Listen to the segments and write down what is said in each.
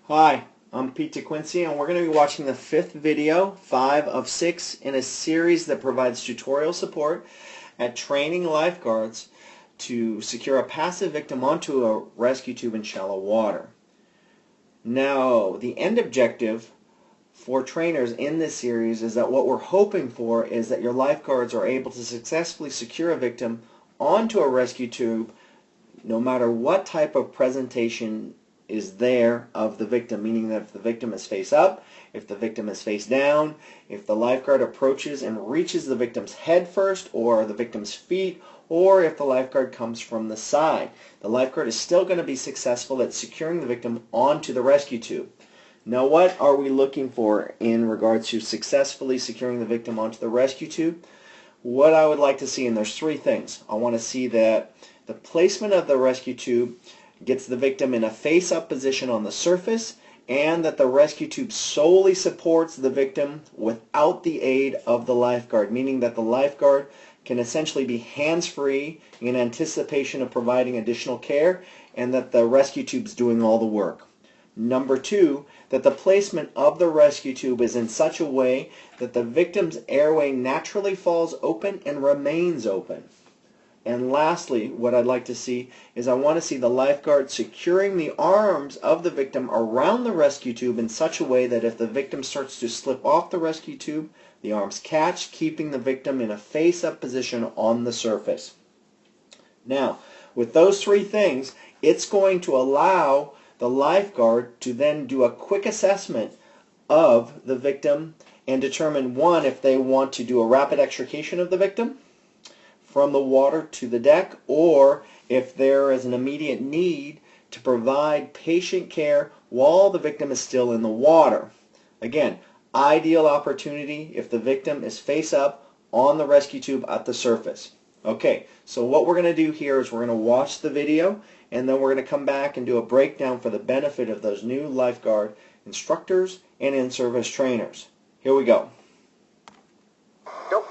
Hi, I'm Pete DeQuincy, and we're going to be watching the fifth video, 5 of 6, in a series that provides tutorial support at training lifeguards to secure a passive victim onto a rescue tube in shallow water. Now, the end objective for trainers in this series is that what we're hoping for is that your lifeguards are able to successfully secure a victim onto a rescue tube no matter what type of presentation is there of the victim, meaning that if the victim is face up, if the victim is face down, if the lifeguard approaches and reaches the victim's head first or the victim's feet, or if the lifeguard comes from the side. The lifeguard is still going to be successful at securing the victim onto the rescue tube. Now, what are we looking for in regards to successfully securing the victim onto the rescue tube? What I would like to see, and there's 3 things. I want to see that the placement of the rescue tube gets the victim in a face-up position on the surface, and that the rescue tube solely supports the victim without the aid of the lifeguard, meaning that the lifeguard can essentially be hands-free in anticipation of providing additional care, and that the rescue tube's doing all the work. Number 2, that the placement of the rescue tube is in such a way that the victim's airway naturally falls open and remains open. And lastly, what I'd like to see is I want to see the lifeguard securing the arms of the victim around the rescue tube in such a way that if the victim starts to slip off the rescue tube, the arms catch, keeping the victim in a face-up position on the surface. Now, with those 3 things, it's going to allow the lifeguard to then do a quick assessment of the victim and determine, 1, if they want to do a rapid extrication of the victim from the water to the deck, or if there is an immediate need to provide patient care while the victim is still in the water. Again, ideal opportunity if the victim is face up on the rescue tube at the surface. Okay, so what we're going to do here is we're going to watch the video, and then we're going to come back and do a breakdown for the benefit of those new lifeguard instructors and in-service trainers. Here we go. Go.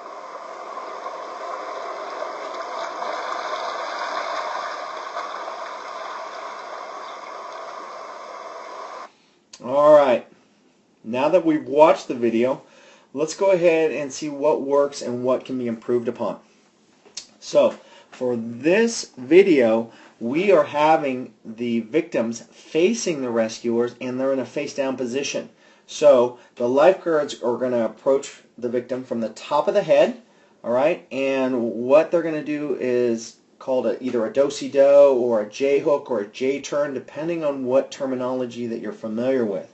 Alright, now that we've watched the video, let's go ahead and see what works and what can be improved upon. So, for this video, we are having the victims facing the rescuers, and they're in a face-down position. So, the lifeguards are going to approach the victim from the top of the head, alright, and what they're going to do is called either a do-si-do or a J-hook or a J-turn, depending on what terminology that you're familiar with.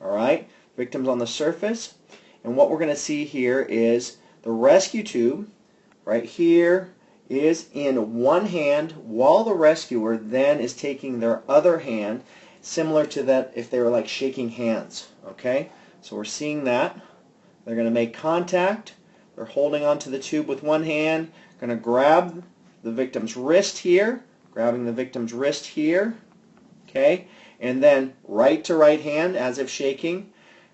Alright, victims on the surface, and what we're going to see here is the rescue tube right here is in one hand, while the rescuer then is taking their other hand, similar to that if they were like shaking hands. Okay, so we're seeing that. They're going to make contact. They're holding onto the tube with one hand, going to grab the victim's wrist here, grabbing the victim's wrist here, okay, and then right to right hand as if shaking,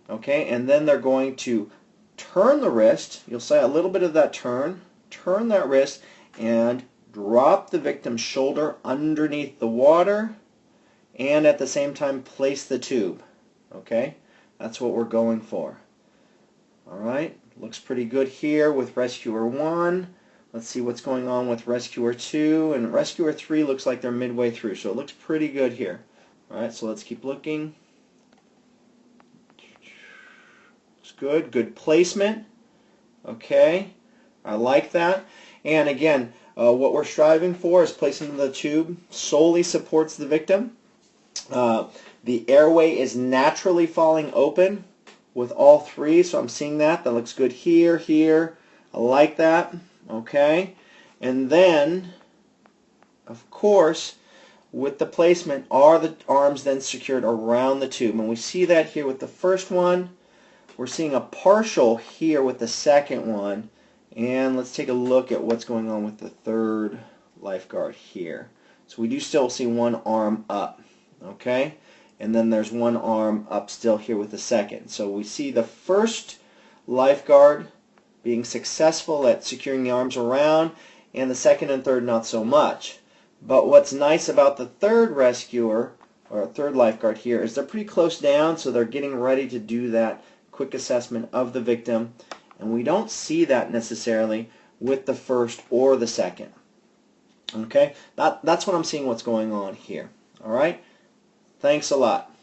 okay, and then they're going to turn the wrist. You'll see a little bit of that turn that wrist, and drop the victim's shoulder underneath the water, and at the same time place the tube. Okay, that's what we're going for. Alright, looks pretty good here with rescuer 1. Let's see what's going on with rescuer 2, and rescuer 3 looks like they're midway through, so it looks pretty good here. Alright, so let's keep looking. Looks good. Good placement. Okay, I like that. And again, what we're striving for is placing the tube solely supports the victim. The airway is naturally falling open with all 3, so I'm seeing that. That looks good here, here. I like that. Okay, and then, of course, with the placement, are the arms then secured around the tube? And we see that here with the first one. We're seeing a partial here with the second one. And let's take a look at what's going on with the third lifeguard here. So we do still see one arm up, okay? And then there's one arm up still here with the second. So we see the first lifeguard being successful at securing the arms around, and the second and third not so much. But what's nice about the third rescuer or a third lifeguard here, is they're pretty close down, so they're getting ready to do that quick assessment of the victim. And we don't see that necessarily with the first or the second. Okay, that's what I'm seeing what's going on here. All right, thanks a lot.